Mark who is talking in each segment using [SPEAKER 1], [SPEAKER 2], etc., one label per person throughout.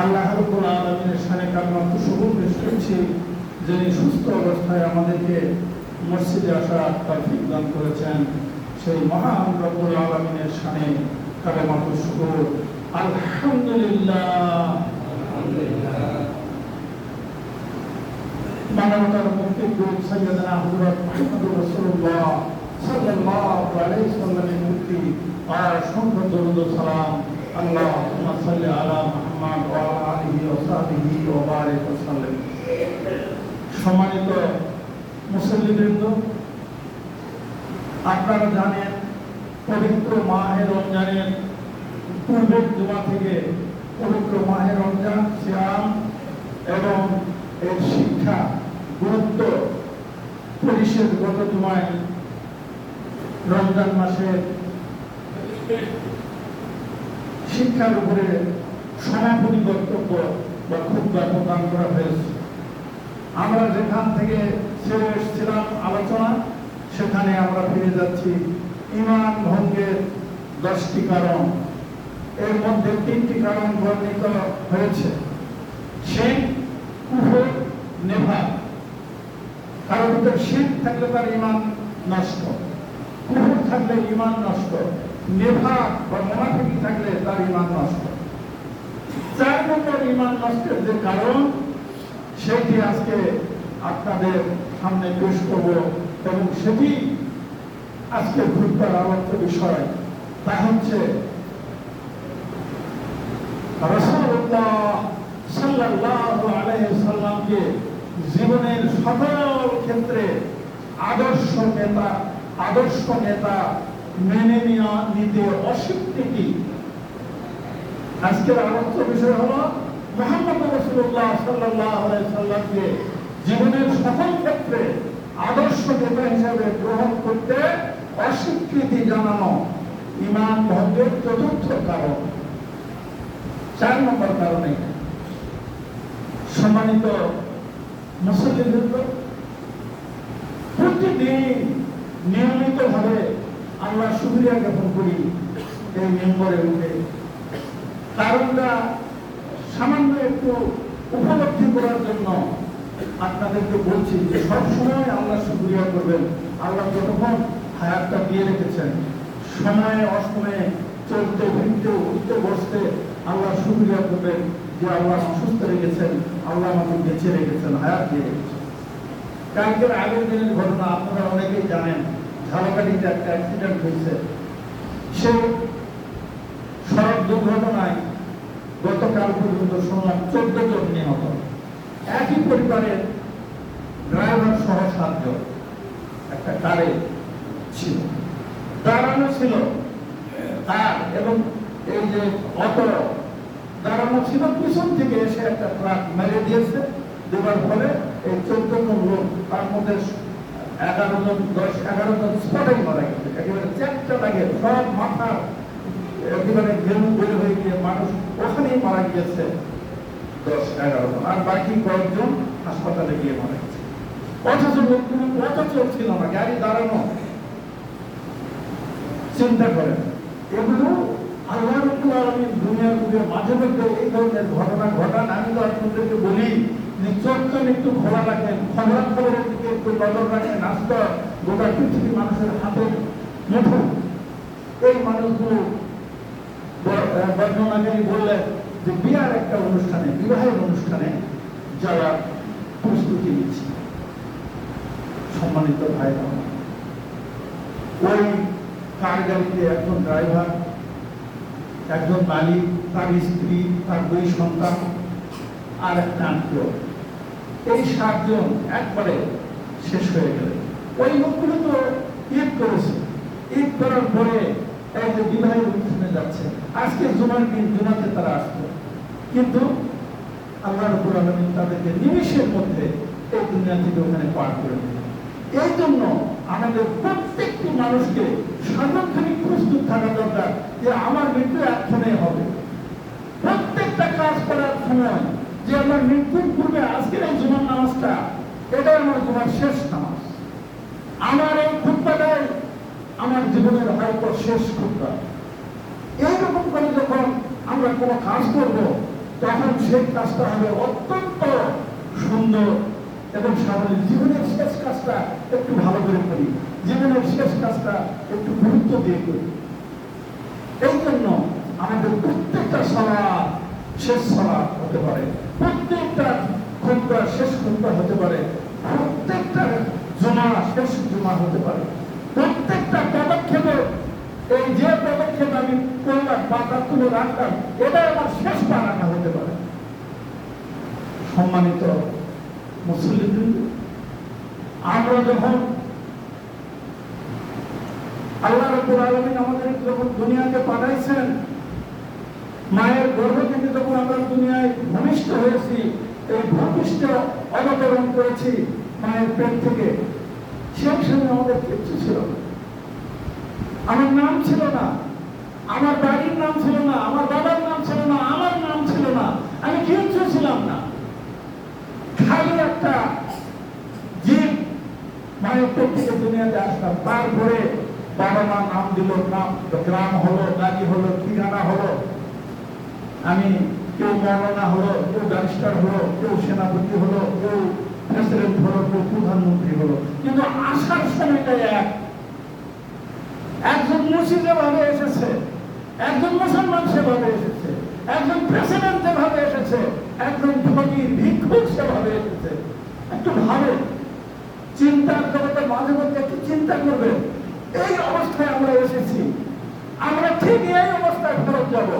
[SPEAKER 1] আল্লাহ রাব্বুল আলামিনের শানে কালিমাত শুকর পেশ করছি, যিনি সুস্থ অবস্থায় আমাদেরকে মসজিদে আসার তৌফিক দান করেছেন। সেই মহান রব্বুল আলামিনের শানে কালিমাত শুকর। আলহামদুলিল্লাহ। মানবতার মুক্তির দূত সাইয়্যিদানা হযরত মুহাম্মদুর রাসূলুল্লাহ সাল্লাল্লাহু আলাইহি সাল্লামের মুক্তি আর অসংখ্য দরুদ ও সালাম আল্লাহুম্মা সাল্লি আলা মুহাম্মদ ওয়া আলা আলিহি ওয়া সাহবিহি ওয়া বারিক ওয়া সাল্লাম। সম্মানিত মুসল্লিবৃন্দ, আপনারা জানেন পবিত্র মাহে রমজানের পূর্বের জুমা থেকে পবিত্র মাহে রমজান সিয়াম এবং এর শিক্ষা গুরুত্ব পরিষদ গত জুমায় রমজান মাসের শিক্ষার উপরে সমাপনী বক্তব্য বা খুতবা প্রদান করা হয়েছে। আমরা যেখান থেকে ছেড়ে এসেছিলাম আলোচনা, সেখানে আমরা ফিরে যাচ্ছি। ঈমান ভঙ্গের 10টি কারণ, এর মধ্যে 3টি কারণ বর্ণিত হয়েছে। শিরক, কুফর, নিফাক। কারণ শিরক থাকলে তার ঈমান নষ্ট, কুফর থাকলে ঈমান নষ্ট, নিফাক বা মুনাফিকি থাকলে তার ঈমান নষ্ট। 4 নম্বর ঈমান নষ্টের যে কারণ, সেটি আজকে আপনাদের সামনে পেশ করব এবং সেটি আজকে খুতবার আলোচ্য বিষয়। তা হচ্ছে রাসূলুল্লাহ সাল্লাল্লাহু আলাইহি সাল্লামকে জীবনের সকল ক্ষেত্রে আদর্শ নেতা মেনে নিতে অস্বীকৃতি। আজকের আলোচ্য বিষয় হলো মুহাম্মদ রাসূলুল্লাহ সাল্লাল্লাহু আলাইহি সাল্লামকে জীবনের সকল ক্ষেত্রে আদর্শ নেতা হিসেবে গ্রহণ করতে অস্বীকৃতি জানানো ঈমান ভঙ্গের 4র্থ কারণ। 4 নম্বর কারণে সম্মানিত মুসলিমবৃন্দ, প্রতিদিন নিয়মিতভাবে আমরা শুকরিয়া জ্ঞাপন করি এই মেম্বরে উঠে। কারণটা সামান্য একটু উপলব্ধি করার জন্য আপনাদেরকে বলছি যে সবসময় আল্লাহ শুকরিয়া করবেন। আল্লাহ যতক্ষণ হায়াতটা দিয়ে রেখেছেন, সময়ে অসময়ে চলতে ফিরতে উঠতে বসতে আল্লাহ শুকরিয়া করবেন যে আল্লাহ সুস্থ রেখেছেন, আল্লাহ আমাকে বেঁচে রেখেছেন, হায়াত দিয়ে রেখেছেন। কালকের আগের দিনের ঘটনা আপনারা অনেকেই জানেন। ঝালকাঠিতে একটা অ্যাক্সিডেন্ট হয়েছে। সেই সড়ক দুর্ঘটনায় গতকাল পর্যন্ত শুনলাম 14 জন নিহত। একই পরিবারের ড্রাইভার সহ 7 জন একটা কারে ছিল, দাঁড়ানো ছিল তার, এবং এই যে অটো দাঁড়ানো ছিল, পিছন থেকে এসে একটা ট্রাক মেরে দিয়েছে। দেওয়ার ফলে এই 14 জন লোক, তার মধ্যে 11 জন স্পটেই মারা গেছে। একেবারে চ্যাপটা লাগে, সব মাথা একেবারে ঘেরু বের হয়ে গিয়ে মানুষ ওখানেই মারা গিয়েছে 10-11 জন, আর বাকি কয়েকজন হাসপাতালে গিয়ে মারা গেছে। অথচ লোকগুলো পথ চলছিল না, গাড়ি দাঁড়ানো। চিন্তা করেন, এগুলো আল্লাহ রাব্বুল আলামিন দুনিয়ার বুকে মাঝে মধ্যে এই ধরনের ঘটনা ঘটান। আমি তো আপনাদেরকে বলি যে চোখটা একটু খোলা রাখেন, খবরের দিকে একটু নজর রাখেন। আজকে গোটা পৃথিবী মানুষের হাতের মুঠো। এই মানুষগুলো বর্ণনাকারী বললেন যে বিয়ার একটা অনুষ্ঠানে, বিবাহের অনুষ্ঠানে যারা প্রস্তুতি নিচ্ছে। সম্মানিত ভাই, ওই কার গাড়িতে একজন ড্রাইভার, একজন মালিক, তার স্ত্রী, তার 2 সন্তান আর একটা আত্মীয়, এই 7 জন একবারে শেষ হয়ে গেল। ওই লোকগুলো তো ঈদ করেছে, ঈদ করার পরে এই যে বিবাহের অনুষ্ঠানে যাচ্ছে। আজকে জুমার দিন, জুমাতে তারা আসতো, কিন্তু আল্লাহ রাব্বুল আলামিন তাদেরকে নিমেষের মধ্যে এই দুনিয়া থেকে ওখানে পার করে দিলেন। এই জন্য আমাদের প্রত্যেকটি মানুষকে সার্বক্ষণিক প্রস্তুত থাকা দরকার যে আমার মৃত্যু এক্ষণে হবে। প্রত্যেকটা কাজ করার সময় যে আমার মৃত্যুর পূর্বে আজকের এই জুমার নামাজটা, এটাই আমার জুমার শেষ নামাজ। আমার এই খুতবাটাই আমার জীবনের হয়তো শেষ খুতবা। এইরকম করে যখন আমরা কোনো কাজ করব, তখন সেই কাজটা হবে অত্যন্ত সুন্দর এবং সাবলীল। জীবনের শেষ কাজটা একটু ভালো করে করি, জীবনের শেষ কাজটা একটু গুরুত্ব দিয়ে করি। এই জন্য আমাদের প্রত্যেকটা সালাত শেষ সালাত হতে পারে, প্রত্যেকটা খুতবা শেষ খুতবা হতে পারে, প্রত্যেকটা জুমা শেষ জুমা হতে পারে, প্রত্যেকটা পদক্ষেপে এই যে পদক্ষেপ আমি করলাম পাতা তুলে রাখলাম এটা আমার শেষ পা রাখা হতে পারে। সম্মানিত মুসলিম, আমরা যখন আল্লাহ রাব্বুল আলামিন আমাদের যখন দুনিয়াতে পাঠাইছেন, মায়ের গর্ভ থেকে যখন আমরা দুনিয়ায় ভূমিষ্ঠ হয়েছি, এই ভূমিষ্ঠ অবতরণ করেছি মায়ের পেট থেকে, সেই সময় আমাদের কিচ্ছু ছিল না। আমার নাম ছিল না, আমার বাড়ির নাম ছিল না, আমার বাবার নাম ছিল না, আমার নাম ছিল না, আমি কিচ্ছু ছিলাম না। খালি একটা জীব মায়ের পেট থেকে দুনিয়াতে আসলাম। তারপরে বাবা মা নাম দিল, নাম গ্রাম হলো, গাড়ি হলো, ঠিকানা হলো, আমি কেউ মৌলানা হলো, কেউ ব্যারিস্টার হলো, কেউ সেনাপতি হলো, কেউ প্রেসিডেন্ট হলো, কেউ প্রধানমন্ত্রী হলো, কিন্তু আসার সময়টা একজন মুসলিম যেভাবে এসেছে, একজন মুসলমান সেভাবে এসেছে, একজন প্রেসিডেন্ট যেভাবে এসেছে, একজন ফকির ভিক্ষুক সেভাবে এসেছে। একটু ভাবে, চিন্তার জগতে মাঝে মধ্যে একটু চিন্তা করবেন, এই অবস্থায় আমরা এসেছি, আমরা ঠিক এই অবস্থায় ফেরত যাব।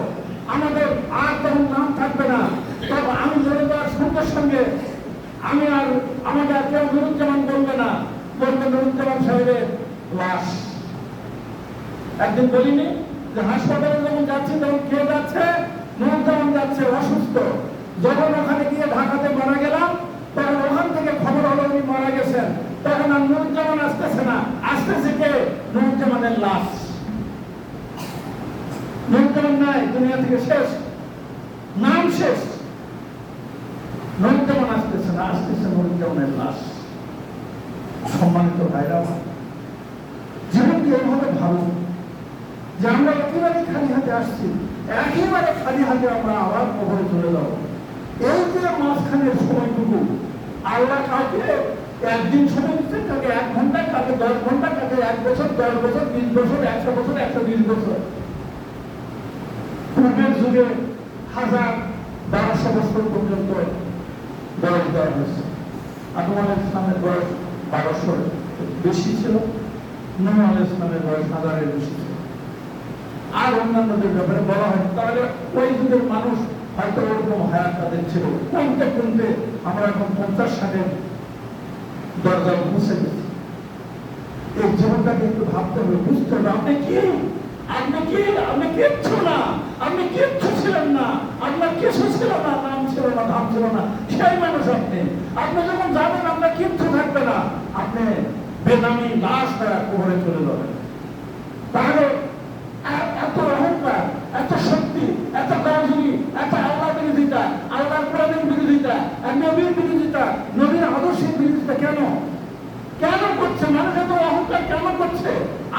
[SPEAKER 1] আমাদের আর তখন নাম থাকবে না। তবে আমি ধরে দেওয়ার সঙ্গে সঙ্গে আমি আর আমাকে আর কেউ নুরুজ্জামান বলবে না, বলবে নুরুজ্জামান সাহেবের লাশ। একদিন বলিনি যে হাসপাতালে যখন যাচ্ছি তখন কে যাচ্ছে? নুরুজ্জামান যাচ্ছে অসুস্থ। যখন ওখানে গিয়ে ঢাকাতে মারা গেলাম, তখন ওখান থেকে খবর হলো উনি মারা গেছেন। তখন আর নুরুজ্জামান আসতেছে না, আসতেছে কে? নুরুজ্জামানের লাশ। নুরুজ্জামান নাই, দুনিয়া থেকে শেষ, নাম শেষ। নুরুজ্জামান আসতেছে না, আসতেছে নুরুজ্জামানের লাশ। সম্মানিত ভাইরা, জীবনকে এইভাবে ভাবুন যে আমরা একেবারে খালি হাতে আসছি, একেবারে খালি হাতে আমরা আবার কবরে চলে যাবো। এই যে মাঝখানের সময়টুকু আল্লাহ কাউকে একদিন সময় দিচ্ছেন, কাকে 1 ঘন্টা, কাকে 10 ঘন্টা, কাকে 1 বছর, 10 বছর, 20 বছর, 100 বছর, 120 বছর। পূর্বের যুগে 1000-1200 বছর পর্যন্ত বয়স দেওয়া হয়েছে। আদম আলাইহিস সালামের বয়স 1200 বেশি ছিল, নূহ আলাইহিস সালামের বয়স 1000-এর বেশি ছিল। আর অন্যান্যদের ব্যাপারে বলা হয়, তাহলে ওই যুগের মানুষ হয়তো ওরকম হায়াত তাদের ছিল। কমতে কমতে আমরা এখন 50-60-এর দরজায় পৌঁছে গেছি। এই জীবনটাকে একটু ভাবতে হবে, বুঝতে হবে আপনি কি, আপনি কি, আপনি কিচ্ছু না, আপনি কিচ্ছু ছিলেন না, আপনার কিছু ছিল না, নাম ছিল না, ধাম ছিল না, সেই মানুষ আপনি। আপনি যখন যাবেন আপনার কিচ্ছু থাকবে না, আপনি বেনামি লাশ দ্বারা কবরে চলে যাবেন। তাহলে এত অহংকার, এত শক্তি, এত কাজী, এত আল্লাহ বিরোধিতা, আল্লাহর কোরআনের বিরোধিতা, নবীর বিরোধিতা, নবীর আদর্শের বিরোধিতা কেন কেন করছে মানুষ? এত অহংকার কেন করছে?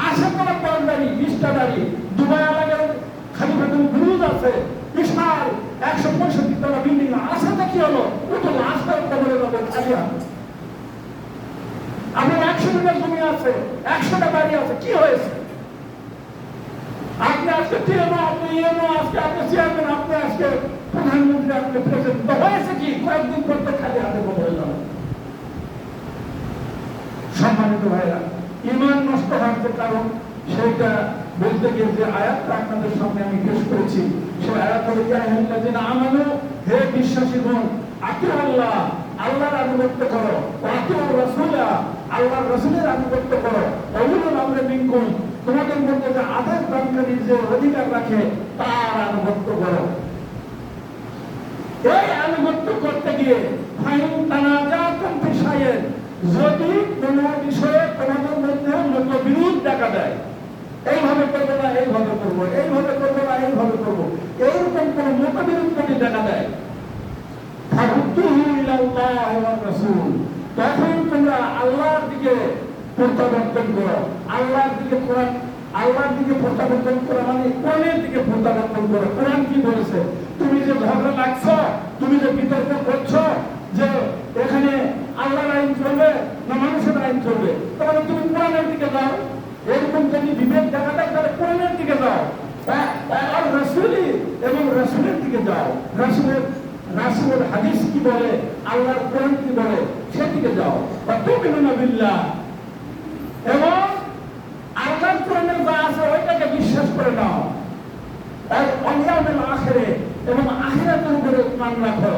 [SPEAKER 1] আসে তোমার পালদারি, নিষ্ঠাদারি, দুবাই এলাকার খালিফাতুল বুরুজ আছে, বিশাল 165 তলা বিল্ডিং, আসাটা কি হলো? ও তো লাশটা কবরে যাবে খালি হাতে। আপনার 100 বিঘা জমি আছে, 100টা বাড়ি আছে, কি হয়েছে? আপনি আজকে টিএমও, আপনি ইএমও, আজকে আপনি চেয়ারম্যান, আপনি আজকে প্রধানমন্ত্রী, আপনি প্রেসিডেন্ট, হয়েছে কি? কয়েকদিন পর খালি হাতে কবরে যাবে। সম্মানিত ভাইরা, ঈমান নষ্ট হওয়ার কারণ সেটা বলতে গিয়ে যে আয়াতটা আপনাদের সামনে আমি পেশ করেছি, সেই আয়াত হলো ইয়া আইয়ুহাল্লাযীনা আমানু, হে বিশ্বাসীগণ, আতিউল্লাহ, আল্লাহর আনুগত্য করো, ওয়া আতিউর রাসূলা, আল্লাহর রাসূলের আনুগত্য করো, ওয়া উলুল আমরি মিনকুম, তোমাদের মধ্যে যে আদেশ দানকারী যে অধিকার রাখে তার আনুগত্য করো। এই আনুগত্য করতে গিয়ে ফাইন তানাজাতুম ফি শাইইন, যদি কোন বিষয়ে তোমাদের মধ্যে মতবিরোধ দেখা দেয়, এইভাবে করবো না এইভাবে করবো, এইভাবে করবো না এইভাবে করবো, এইরকম কোন মতবিরোধ যদি দেখা দেয়, ফারুদ্দুহু ইলাল্লাহি ওয়ার রাসূল, তখন তোমরা আল্লাহর দিকে প্রত্যাবর্তন করো। আল্লাহর দিকে কোরআন, আল্লাহর দিকে প্রত্যাবর্তন করা মানে কোরআনের দিকে প্রত্যাবর্তন করো। কোরআন কি বলেছে? তুমি যে ঝগড়া লাগছো, তুমি যাও, এরকম যদি বিবেক দেখা যায় তাহলে কোরআনের দিকে যাও, আর রাসূলি এবং রাসূলের দিকে যাও, রাসূলের হাদিস কি বলে, আল্লাহর কোরআন কি বলে সেদিকে যাও। তুমিনুনা বিল্লাহ, এবং আল্লাহর কোরআনে যা আছে ওইটাকে বিশ্বাস করে নাও, আর ওয়াল আখিরে এবং আখিরাতের উপরে ঈমান রাখো।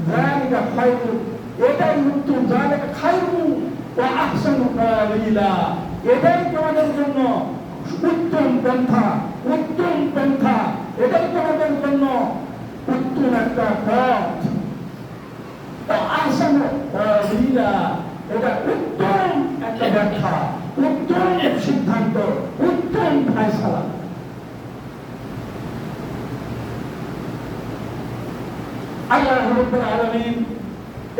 [SPEAKER 1] যালিকা খায়রুন, এটাই উত্তম, যালিকা খায়রুন ওয়া আহসানু তাওয়িলা, এটাই তোমাদের জন্য উত্তম পন্থা, উত্তম পন্থা, এটাই তোমাদের জন্য উত্তম একটা পথ। আহসানু তাওয়িলা, এটা উত্তম একটা ব্যাখ্যা, উত্তম সিদ্ধান্ত, উত্তম ফয়সালা। আল্লাহ রাব্বুল আলামিন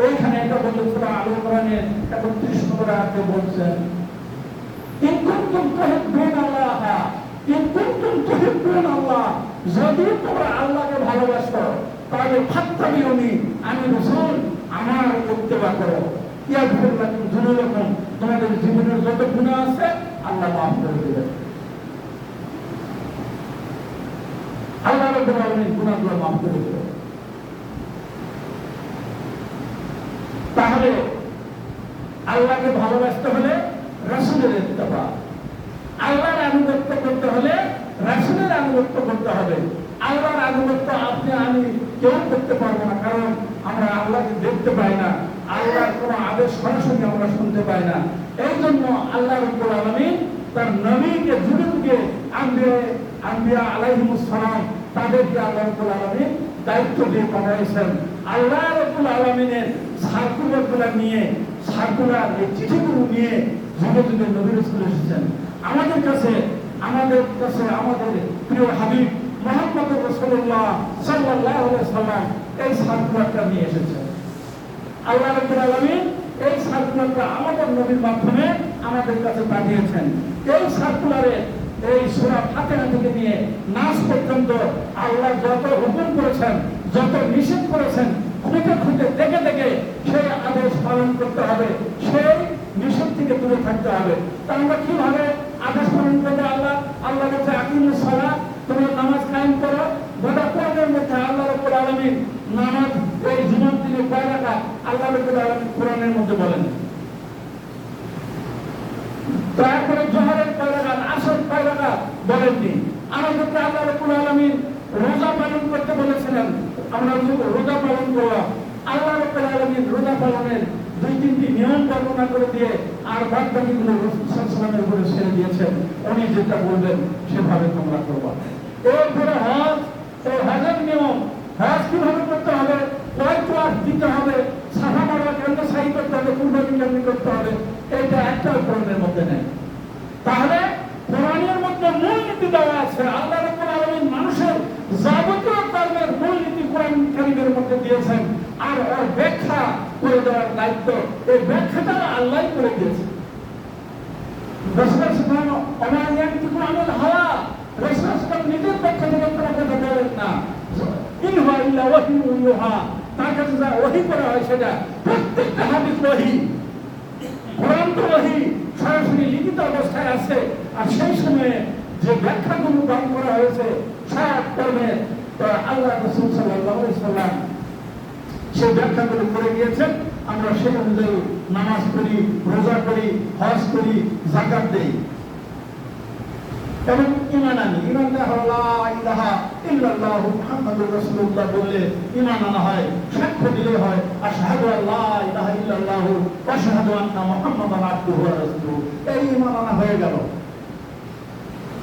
[SPEAKER 1] এইখানে একটা বলছেন, সূরা আল ইমরানের ৩১ নম্বর আয়াতে বলছেন, ইন কুনতুম তুহিব্বুনাল্লাহ, ইন কুনতুম তুহিব্বুনাল্লাহ, যদি তোমরা আল্লাহকে ভালোবাসো তাহলে ফাত্তাবিউনি, আমি রাসূল আমার ইত্তেবা করো। ইয়াগফির লাকুম যুনুবাকুম, তোমাদের জীবনের যত গুনাহ আছে আল্লাহ মাফ করে দেবেন। আল্লাহ রাব্বুল আলামিন গুনাহগুলো মাফ করে দেবেন। তাহলে আল্লাহকে ভালোবাসতে হলে রাসূলের ইত্তেবা, আল্লাহর আনুগত্য করতে হলে রাসূলের আনুগত্য করতে হবে। আল্লাহর আনুগত্য আপনি আমি কেউ করতে পারবো না, কারণ আমরা আল্লাহকে দেখতে পাই না, আল্লাহর কোনো আদেশ সরাসরি আমরা শুনতে পাই না। এই জন্য আল্লাহ রাব্বুল আলামিন তার নবীকে যুগে আম্বিয়া আলাইহিমুস সালাম তাদেরকে আল্লাহ রাব্বুল আলামিন দায়িত্ব দিয়ে পাঠাইছেন। আল্লাহ রাব্বুল আলামিনের সার্কুলারগুলো নিয়ে, সার্কুলার এই চিঠিগুলো নিয়ে যুগে যুগে নবী রাসূল এসেছেন। আমাদের কাছে আমাদের প্রিয় হাবিব মুহাম্মদ রাসূলুল্লাহ সাল্লাল্লাহু আলাইহি ওয়াসাল্লাম এই সার্কুলারটা নিয়ে এসেছেন। আল্লাহ রাব্বুল আলামিন এই সার্কুলারটা আমাদের নবীর মাধ্যমে আমাদের কাছে পাঠিয়েছেন। এই সার্কুলারে এই সূরা ফাতিহা থেকে নিয়ে নাস পর্যন্ত আল্লাহ যত হুকুম করেছেন, যত নিষেধ করেছেন, খুঁটে খুঁটে দেখে দেখে সেই আদেশ পালন করতে হবে, সেই নিষেধ থেকে দূরে থাকতে হবে। তা আমরা কিভাবে আদেশ পালন করবো? আল্লাহ বলছে আকিমুস সালাত, তোমরা নামাজ কায়েম করো। গোটা কোরআনের মধ্যে আল্লাহ রাব্বুল আলামিন নামাজ এই জীবন থেকে কয় রাকাত আল্লাহ রাব্বুল আলামিন কোরআনের মধ্যে বলেন। তারপরে জোহরের কয় রাকাত, আসর কয় রাকাত বলেননি। আমাদেরকে আল্লাহ রাব্বুল আলামিন রোজা পালন করতে বলেছিলেন, আমরা রোজা পালন করলাম। আল্লাহ রাব্বুল আলামিন রোজা পালনের ২-৩টি নিয়ম বর্ণনা করে দিয়ে আর বাদ বাকিগুলো রাসূল সাল্লাল্লাহু আলাইহি ওয়াসাল্লামের উপরে ছেড়ে দিয়েছেন। উনি যেটা বলবেন সেভাবে তোমরা করবা। এরপরে হজ, এই হজের নিয়ম, হজ কিভাবে করতে হবে, কয় তোয়াফ দিতে হবে, সাফা মারওয়া কেমনে সাই করতে হবে, কুরবানি কেমনে করতে হবে, এটা একটাও কোরআনের মধ্যে নেই। তাহলে কোরআনের মধ্যে মূলনীতি দেওয়া আছে। আল্লাহ রাব্বুল আলামিন মানুষের যাবতীয় কর্মের মূলনীতি কোরআন কারীমের মধ্যে দিয়েছেন, আর ওর ব্যাখ্যা করে দেওয়ার দায়িত্ব এই ব্যাখ্যাটা আল্লাহই করে দিয়েছেন। রাসূল সাল্লাল্লাহু আলাইহি ওয়াসাল্লাম রাসূল নিজের পক্ষ থেকে কোনো কথা বলেন না, ইন হুয়া ইল্লা ওয়াহয়ুন ইউহা, তার কাছে যা ওহী করা হয় সেটা প্রত্যেকটা হাদিস ওহী, কোরআন তো ওহী সরাসরি লিখিত অবস্থায় আছে। আর সেই সময়ে যে ব্যাখ্যাগুলো দান করা হয়েছে সব কর্মের, আল্লাহ রাসূল সাল্লাল্লাহু আলাইহি ওয়াসাল্লাম সেই ব্যাখ্যাগুলো করে গিয়েছেন। আমরা সেই অনুযায়ী নামাজ পড়ি, রোজা করি, হজ করি, যাকাত দেই এবং ঈমান আনি। ঈমান লা ইলাহা ইল্লাল্লাহু মুহাম্মাদুর রাসূলুল্লাহ বললে ঈমান আনা হয়, সাক্ষ্য দিলে হয় আশহাদু আল্লা ইলাহা ইল্লাল্লাহু ওয়া আশহাদু আন্না মুহাম্মাদান আবদুহু ওয়া রাসূলুহু, এই ঈমান আনা হয়ে গেল।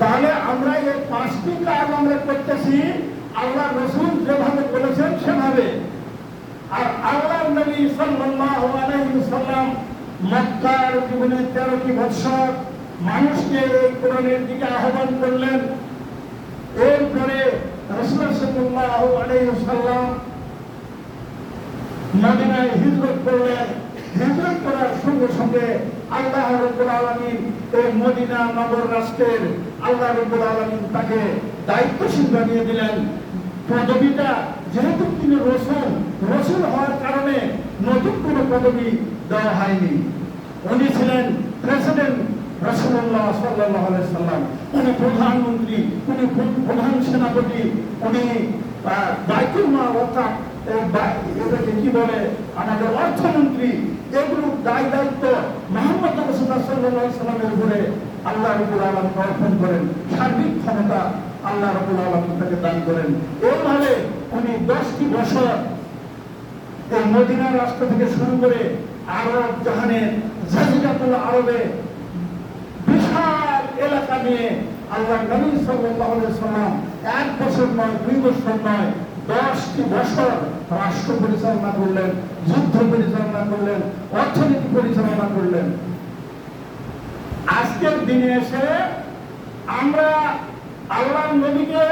[SPEAKER 1] তাহলে আমরা এই 5টি কাজ আমরা করতেছি আল্লাহ রাসূল যেভাবে বলেছেন সেভাবে। আর আল্লাহর নবী সাল্লাল্লাহু আলাইহি ওয়াসাল্লাম মক্কার জীবনে 13টি বছর মানুষকে এই কোরআনের দিকে আহ্বান করলেন। এরপরে রাসূল সাল্লাল্লাহু আলাইহি ওয়াসাল্লাম মদিনায় হিজরত করলেন। হিজরত করার সঙ্গে সঙ্গে আল্লাহ রাব্বুল আলামিন এই মদিনা নগর রাষ্ট্রের আল্লাহ রাব্বুল আলামিন তাকে দায়িত্বশীল বানিয়ে দিলেন। পদবিটা যেহেতু তিনি রসূল হওয়ার কারণে নতুন কোনো পদবি দেওয়া হয়নি। উনি ছিলেন প্রেসিডেন্ট রাসূলুল্লাহ সাল্লাল্লাহু আলাইহি সাল্লাম, উনি প্রধানমন্ত্রী, উনি প্রধান সেনাপতি, উনি বাইতুল মাল অর্থাৎ এটাকে কি বলে আমাদের অর্থমন্ত্রী, এগুলো দায় দায়িত্ব মুহাম্মদ রাসূলুল্লাহ সাল্লাল্লাহু আলাইহি সাল্লামের উপরে আল্লাহ রাব্বুল আলামিন অর্পণ করেন। সার্বিক ক্ষমতা আল্লাহ রাব্বুল আলামিন তাকে দান করেন। এইভাবে উনি 10টি বছর এই মদিনা রাষ্ট্র থেকে শুরু করে আরব জাহানের জাজিরাতুল আরবে বিশাল এলাকা নিয়ে আল্লাহ নবী সাল্লাল্লাহু আলাইহি সাল্লাম 1 বছর নয়, 2 বছর নয়, 10টি বছর রাষ্ট্র পরিচালনা করলেন, যুদ্ধ পরিচালনা করলেন, অর্থনীতি পরিচালনা করলেন। আজকের দিনে এসে আমরা আল্লাহর নবীকে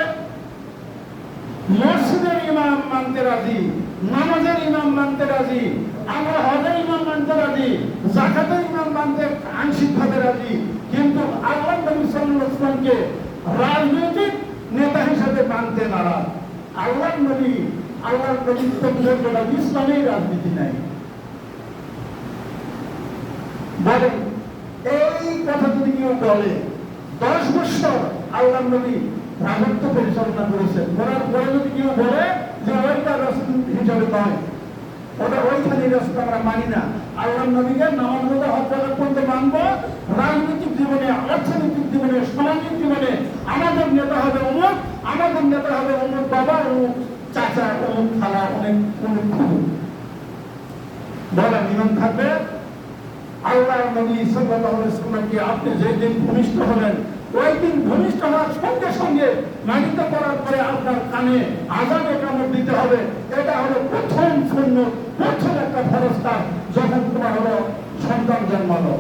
[SPEAKER 1] মসজিদের ইমাম মানতে রাজি, নামাজের ইমাম মানতে রাজি, আমরা হজের ইমাম মানতে রাজি, যাকাতের ইমাম মানতে আংশিকভাবে রাজি, কিন্তু আল্লাহর নবী সাল্লাল্লাহু আলাইহি ওয়াসাল্লামকে রাজনৈতিক নেতা হিসেবে মানতে নারাজ। আল্লাহর নবী তো ইসলামের রাজনীতি নাই। বলেন এই কথা যদি কেউ বলে, 10 বছর আল্লাহর নবী রাজত্ব পরিচালনা করেছেন, করার পরে যদি কেউ বলে যে ওইটা রাসূল হিসাবে নয়, ওটা ওইখানে রাসূল আমরা মানি না, আল্লাহর নবীকে নামাজ রোজা হজ জাকাত করতে মানবো, রাজনৈতিক জীবনে, অর্থনৈতিক জীবনে, সামাজিক জীবনে আমাদের নেতা হবে অমুক, আমাদের নেতা হবে অমুক বাবা, অমুক চাচা, অমুক খালা, অমুক খুবু, বলেন ইমাম থাকবে। আল্লাহর নবী সাল্লাল্লাহু আলাইহি ওয়াসাল্লামকে আপনি যেদিন ভূমিষ্ঠ হলেন, ওই দিন ভূমিষ্ঠ হওয়ার সঙ্গে সঙ্গে মানিত করার পরে আপনার কানে আযানে কামড় দিতে হবে। এটা হলো প্রথম সুন্নত, প্রথম একটা ফরজ কাজ। যখন তোমার হলো সন্তান জন্মালো,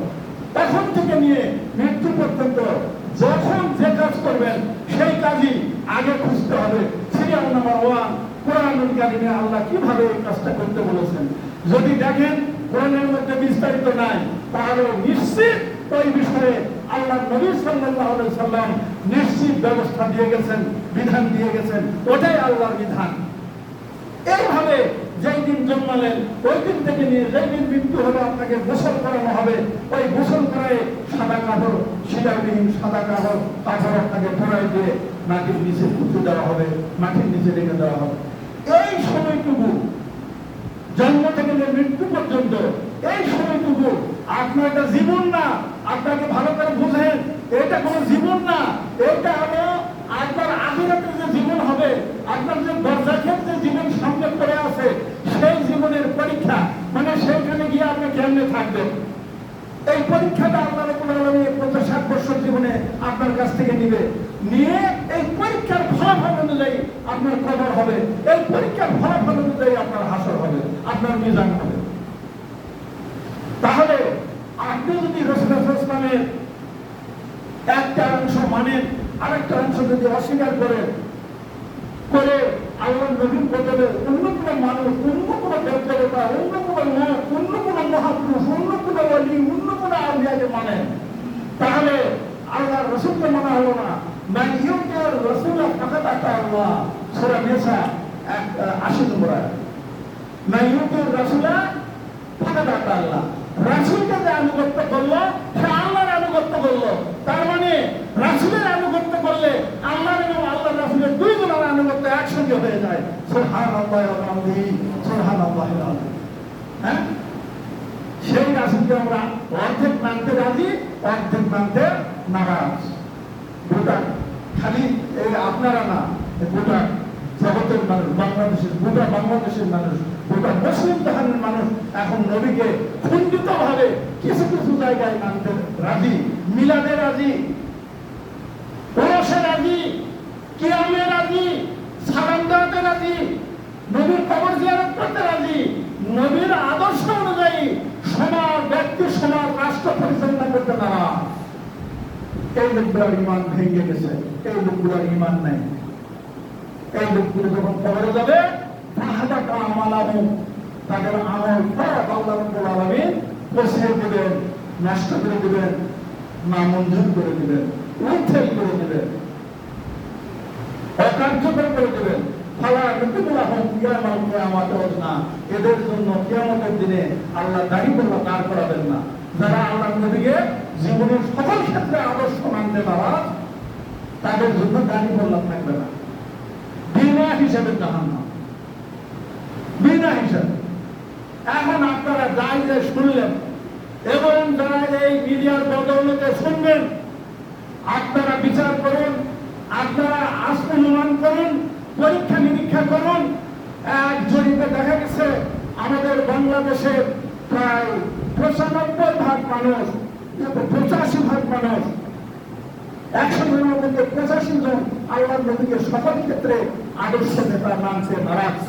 [SPEAKER 1] তখন থেকে নিয়ে মৃত্যু পর্যন্ত যখন যে কাজ করবেন সেই কাজই আগে খুঁজতে হবে। সিরিয়াল নাম্বার 1 কোরআনুল কারীমে আল্লাহ কিভাবে এই কাজটা করতে বলেছেন। যদি দেখেন কোরআনের মধ্যে বিস্তারিত নাই, তাহলে নিশ্চিত ওই বিষয়ে আল্লাহ নবী সাল্লাল্লাহু আলাইহি সাল্লাম নিশ্চিত ব্যবস্থা দিয়ে গেছেন, বিধান দিয়ে গেছেন, ওটাই আল্লাহর বিধান। এইভাবে যেই দিন জন্মালেন ওই দিন থেকে নিয়ে যেই দিন মৃত্যু হলো আপনাকে গোসল করানো হবে। ওই গোসল করায় সাদা কাপড়, শিরাবিহীন সাদা কাপড় আপনাকে পরাই দিয়ে মাটির নিচে পুঁতে দেওয়া হবে, মাটির নিচে রেখে দেওয়া হবে। এই সময়টুকু জন্ম থেকে মৃত্যু পর্যন্ত, এই সময়টুকু আপনার একটা জীবন না। আপনাকে ভালো করে বুঝেন, এটা কোনো জীবন না, এটা হলো আপনার আখিরাতের যে জীবন হবে, আপনার যে বরযাখের যে জীবন সামনে পড়ে আছে, সেই জীবনের পরীক্ষা। মানে সেইখানে গিয়ে আপনি কেমনে থাকবেন, এই পরীক্ষাটা আল্লাহ রাব্বুল আলামিন 50-60 বছর জীবনে আপনার কাছ থেকে নিয়ে এই পরীক্ষার ফলাফল অনুযায়ী আপনার কবর হবে, এই পরীক্ষার ফলাফল অনুযায়ী আপনার হাসর হবে, আপনার মিজান হবে। তাহলে আপনি যদি রাসূলুল্লাহ সাল্লাল্লাহু আলাইহি ওয়াসাল্লামের একটা অংশ মানেন, আরেকটা অংশ যদি অস্বীকার করে আল্লাহর নবীর বদলে অন্য কোনো মানুষ, অন্য কোনো দেবতা, অন্য কোনো লোক, অন্য কোনো মহাপুরুষ, অন্য কোনো ওলি, অন্য কোনো আউলিয়াকে মানেন, তাহলে আল্লাহর রাসূলকে মানা হলো না। মান ইউতির রাসূলা ফাকাদ আতা আল্লাহ, সূরা নিসা 80 নম্বর আয়াত। মান ইউতির রাসূলা ফাকাদ আতা আল্লাহ, রাসূলকে যে আনুগত্য করলো সে আল্লাহর আনুগত্য করলো। তার মানে রাসূলের আনুগত্য করলে আল্লাহর এবং আল্লাহর রাসূলের দুই জনের আনুগত্য একসঙ্গে হয়ে যায়। সুবহানাল্লাহি ওয়া বিহামদিহি, সুবহানাল্লাহি আল আযীম। হ্যাঁ, সেই রাসূলকে আমরা অর্ধেক মানতে রাজি, অর্ধেক মানতে নারাজ। গোটা খালি এই আপনারা না, গোটা জগতের মানুষ, গোটা বাংলাদেশের মানুষ, গোটা মুসলিম জাহানের মানুষ এখন নবীকে খণ্ডিতভাবে কিছু কিছু জায়গায় মানতে রাজি, মিলাদে রাজি, ওরসে রাজি, কিয়ামে রাজি, সালাম দেওয়াতে রাজি, নবীর কবর জিয়ারত করতে রাজি, নবীর আদর্শ অনুযায়ী সমাজ, ব্যক্তি সমাজ, রাষ্ট্র পরিচালনা করতে নারাজ। এই লোকগুলোর ইমান ভেঙে গেছে, এই লোকগুলোর ইমান নাই। এই লোকগুলো যখন কবরে যাবে তাহাদাকা আমালাহু, তাদের আমল সব আল্লাহ রাব্বুল আলামিন পৌঁছে দিবেন, নষ্ট করে দিবেন, নামঞ্জুর করে দিবেন, উচ্ছেদ করে দিবেন, অকার্যকর করে দিবেন। ফালা নুকিমুলাহুম কিয়ামাল কিয়ামাত ওয়াজনা, এদের জন্য কিয়ামতের দিনে আল্লাহ দাড়ি পাল্লা দাঁড় করাবেন না। যারা আল্লাহ নবীকে জীবনের সকল ক্ষেত্রে আদর্শ মানতে পারা, তাদের জন্য গাড়ি বললাম থাকবে না, বিনা হিসাবে জাহান্নাম, বিনা হিসাবে। এখন আপনারা যাই যে শুনলেন এবং যারা এই মিডিয়ার বদৌলতে শুনবেন, আপনারা বিচার করুন, আপনারা অনুমান করুন, পরীক্ষা নিরীক্ষা করুন। এক জরিপে দেখা গেছে আমাদের বাংলাদেশের প্রায় ৯৫% মানুষ, ৮৫% মানুষ, ১০০ জনের মধ্যে ৮৫ জন আল্লাহর নবীকে সকল ক্ষেত্রে আদর্শ নেতা মানতে নারাজ,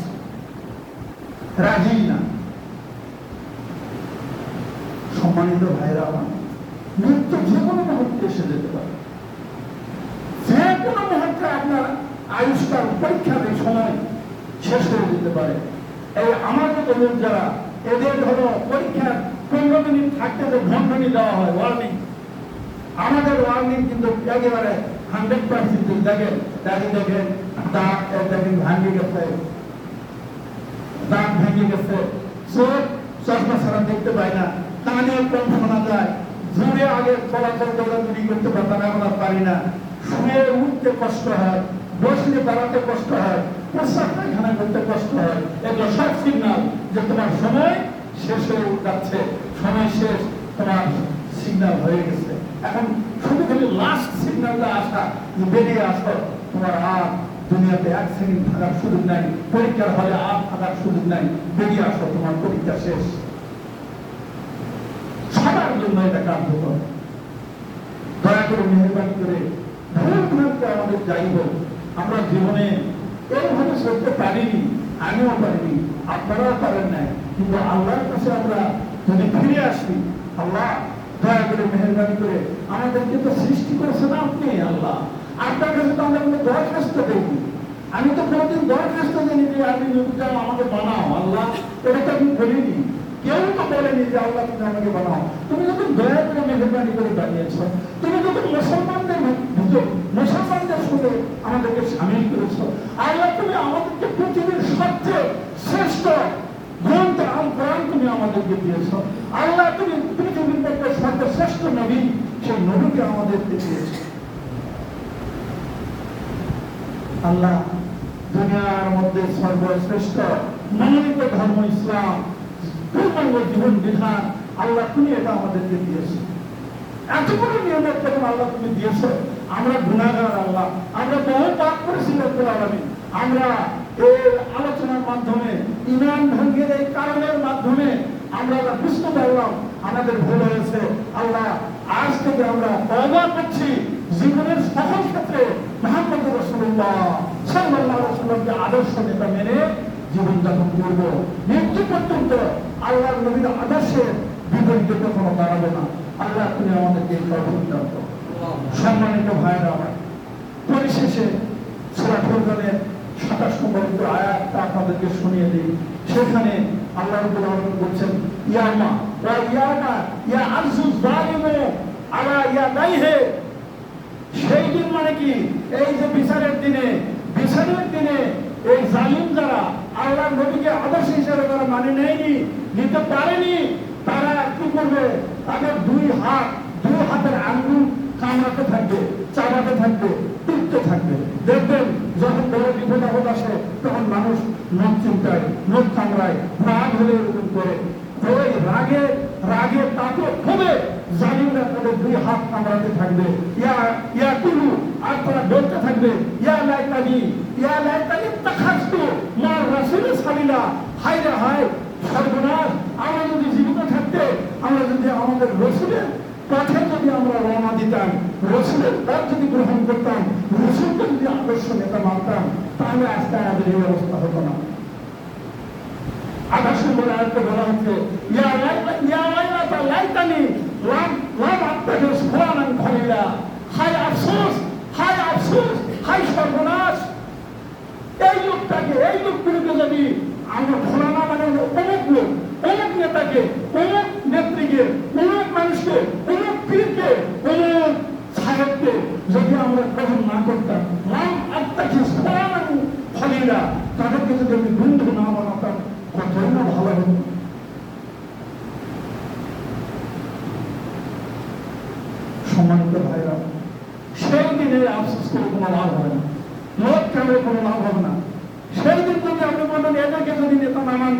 [SPEAKER 1] রাজি না। সম্মানিত ভাইরা আমার, মৃত্যু যে কোনো মুহূর্তে এসে যেতে পারে, যে কোনো মুহূর্তে আপনার আয়ুষ্কাল পরীক্ষার এই সময় শেষ হয়ে যেতে পারে। এই আমার মতো লোক যারা, এদের ধরো পরীক্ষার ১৫ মিনিট থাকতে যে ঘন্টনি দেওয়া হয়, ওয়ার্নিং, আমাদের ওয়ার্নিং কিন্তু একেবারে 100% দেখেন, দেখেন দাঁত দেখেন ভাঙে গেছে, দাঁত ভেঙে গেছে, চোখ চশমা ছাড়া দেখতে পায় না, কানে কম শোনা যায়, জোরে আগে চলাচল দৌড়াদৌড়ি করতে পারতাম, এখন আর পারি না, শুয়ে উঠতে কষ্ট হয়, বসলে দাঁড়াতে কষ্ট হয়, প্রস্রাব পায়খানা করতে কষ্ট হয়। এগুলো সব সিগনাল যে তোমার সময় শেষ হয়ে যাচ্ছে, সময় শেষ, তোমার সিগনাল হয়ে গেছে। এখন শুধু খালি লাস্ট সিগনালটা আসা, বেরিয়ে আসো, তোমার আর দুনিয়াতে ১ সেকেন্ড থাকার সুযোগ নাই, পরীক্ষার হলে আর থাকার সুযোগ নাই, বেরিয়ে আসো, তোমার পরীক্ষা শেষ। সবার জন্য এটা কার্যকর। দয়া করে মেহরবানি করে ভুলভ্রান্তি আমাদের যাই হোক, আমরা জীবনে এইভাবে চলতে পারিনি, আমিও পারিনি, আপনারাও পারেন নাই, কিন্তু আল্লাহর কাছে আমরা যদি ফিরে আসি, আল্লাহ দয়া করে মেহরবানি করে আমাদেরকে তো সৃষ্টি করেছেন আপনি, আল্লাহ আপনার কাছে তো আমরা কোনো দরখাস্ত দেইনি, আমি তো কোনোদিন দরখাস্ত দিইনি যে আপনি নবীটাও আমাকে বানাও, আল্লাহ এটা তো আমি বলিনি, কেউ তো বলেনি যে আল্লাহ তুমি আমাকে বানাও। তুমি যখন দয়া করে মেহরবানি করে বানিয়েছ, তুমি যখন মুসলমানদের সঙ্গে আমাদেরকে সামিল করেছ, আল্লাহ তুমি আমাদেরকে পৃথিবীর সবচেয়ে শ্রেষ্ঠ গ্রন্থ আল কোরআন তুমি আমাদেরকে দিয়েছ, আল্লাহ তুমি পৃথিবীর মধ্যে সর্বশ্রেষ্ঠ নবী, সেই নবীকে আমাদেরকে দিয়েছ। আল্লাহ দুনিয়ার মধ্যে সর্বশ্রেষ্ঠ মনোনীত ধর্ম ইসলাম, পূর্ণাঙ্গ জীবন বিধান, আল্লাহ তুমি এটা আমাদেরকে দিয়েছ। এত বড় নিয়মের যখন আল্লাহ তুমি দিয়েছ, আমরা গুনাহগার আল্লাহ, আমরা বহু পাপ করেছি রব্বুল আলামিন, আমরা এই আলোচনার মাধ্যমে, ঈমান ভঙ্গের এই কারণের মাধ্যমে আমরা বুঝতে পারলাম আমাদের ভুল হয়েছে। আল্লাহ আজ থেকে আমরা তওবা করছি, জীবনের সকল ক্ষেত্রে মুহাম্মদ রাসূলুল্লাহ সাল্লাল্লাহু আলাইহি ওয়াসাল্লামকে আদর্শ নেতা মেনে জীবনযাপন করব, মৃত্যু পর্যন্ত আল্লাহর নবীর আদর্শের বিপরীতে কখনো দাঁড়াবো না। আল্লাহ তুমি আমাদেরকে তৌফিক দাও। সম্মানিত ভাইরা আমার, পরিশেষে সূরা ফুরকানের ২৭ নম্বর আয়াতটা আপনাদেরকে শুনিয়ে দিই। সেখানে আল্লাহ রাব্বুল আলামিন বলছেন, ইয়ামা ওয়া ইয়ামা ইয়া আযু যালিমু আলা ইয়াদাইহি। সেই দিন মানে কি? এই যে বিচারের দিনে, বিচারের দিনে এই জালিম যারা আল্লাহর নবীকে আদর্শ হিসেবে তারা মানে নেয়নি, নিতে পারেনি, তারা কি করবে? তাদের দুই হাতের আঙ্গুল কামড়াতে থাকবে, চাবাতে থাকবে, টিপতে থাকবে। দেখবেন যখন বড় বিপদ আপদ আসে, তখন মানুষ নখ চিন্তায়, নখ কামড়ায়, রাগ হলে এরকম করে। ওই রাগে তাকে হবে জালিমরা তাদের দুই হাত কামড়াতে থাকবে, ইয়া কুলু, আর তারা বলতে থাকবে, ইয়া লাইতানি তাখাসতু মা রাসূলি সাবিলা। হায় রে হায়, সর্বনাশ, আমরা যদি জীবিত থাকতে, আমরা যদি আমাদের রসুলের পথে যদি আমরা রওনা দিতাম, রসুলের পথ যদি গ্রহণ করতাম, রসুলকে যদি আদর্শ নেতা মানতাম, তাহলে আজকে আমাদের এই অবস্থা হতো না। ২৮ নম্বর আয়াতে বলা হচ্ছে, ইয়া লাইতানি লাম আত্তাখিজ ফুলানান খলিলা। হায় আফসোস, হায় আফসোস, হায় সর্বনাশ, এই লোকগুলোকে যদি আমরা ফলানা মানে অনেক লোক, অনেক নেতাকে, অনেক নেত্রীকে, অনেক মানুষকে, অনেক পীরকে, অনেক সাহেবকে যদি আমরা গ্রহণ না করতাম, লাম আত্তাখিজ ফুলানান খলিলা, তাদেরকে যদি আমি বন্ধু না বানাতাম, কতই না ভালো হতো।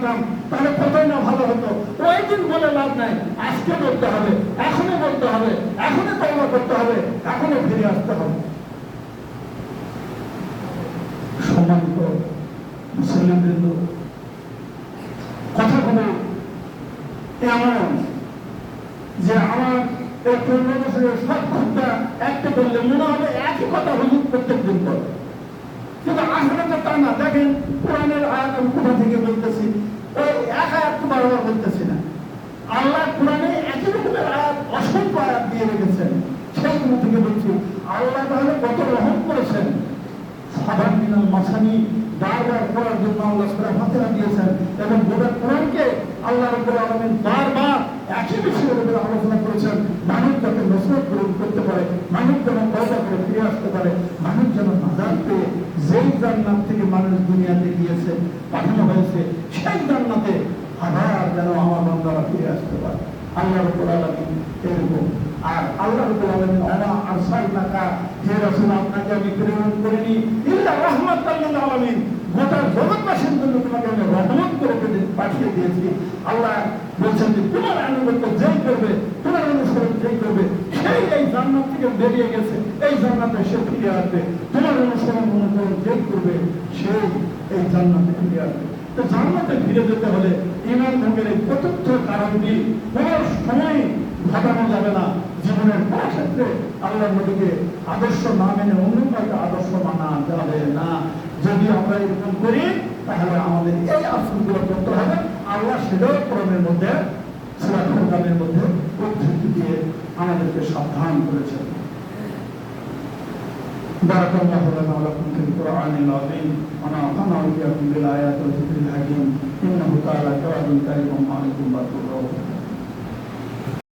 [SPEAKER 1] জানতাম তাহলে কতই না ভালো হতো। ওই দিন বলে লাভ নাই, আজকে বলতে হবে, এখনই বলতে হবে, এখনই তওবা করতে হবে, এখনই ফিরে আসতে হবে। সম্মানিত মুসলিমবৃন্দ, কথাগুলো এমন যে আমার এই 15 বছরের সব ঘটনা একটা বললে মনে হবে একই কথা হুজুর প্রত্যেক দিন বলে, কিন্তু আসলে তো তা না। দেখেন কোরআনের আয়াত আমি কোথা থেকে বলতেছি, ওই এক আয়াত তো বারবার বলতেছি না। আল্লাহ কোরআনে একই রকমের আয়াত অসংখ্য আয়াত দিয়ে রেখেছেন, সেইগুলো থেকে বলছি। আল্লাহ তাহলে কত রহম করেছেন, সাধারণ মিনাল মাসানি বারবার পড়ার জন্য আল্লাহ সূরা ফাতিহা দিয়েছেন, এবং গোটা কোরআনকে আল্লাহ রাব্বুল আলামিন বারবার একই বিষয়ের উপর আলোচনা করেছেন। মানুষ যাতে নসরত গ্রহণ করতে পারে, মানুষ যেন তওবা করে ফিরে আসতে পারে, মানুষ যেন নাজাত পেয়ে যেই জান্নাত থেকে মানুষ দুনিয়াতে গিয়েছে, পাঠানো হয়েছে, সেই জান্নাতে আবার যেন আমার বান্দারা ফিরে আসতে পারে। আল্লাহ রাব্বুল আলামিন এরকম। আর আল্লাহ রাব্বুল আলামিন ওমা আরসালনাকা, হে রাসূল আপনাকে আমি প্রেরণ করিনি ইল্লা রাহমাতাল লিল আলামিন, গোটা জগৎবাসীর জন্য তোমাকে আমি রহমত করে পাঠিয়ে দিয়েছি। আল্লাহ বলছেন যে তোমার আনুগত্য যেই করবে, তোমার অনুসরণ যেই করবে, সেই এই জান্নাত থেকে বেরিয়ে গেছে, এই জান্নাতে সে ফিরে আসবে। তোমার অনুসরণ যেই করবে, সেই এই জান্নাতে ফিরে আসবে। তো জান্নাতে ফিরে যেতে হলে ঈমান ভঙ্গের এই চতুর্থ কারণটি কোনো সময় ঘটানো যাবে না। জীবনের কোন ক্ষেত্রে আল্লাহর নবীকে আদর্শ না মেনে অন্য কাউকে আদর্শ মানা যাবে না। যদি আমরা এরকম করি তাহলে আমাদের এই আসনগুলো করতে হবে। আল্লাহ সেটাও কোরআনের মধ্যে, সূরা ফুরকানের মধ্যে উদ্ধৃতি দিয়ে আমাদেরকে সাবধান করেছেন। বারাকাল্লাহু লানা ওয়া লাকুম ফিল কুরআনিল আযীম ওয়া নাফা'না ওয়া ইয়্যাকুম বিল আয়াতি ওয়াল যিকরিল হাকীম ইন্নাহু তাআলা জাওয়াদুন কারীমুন মুনিবুন বারকুল্লাহু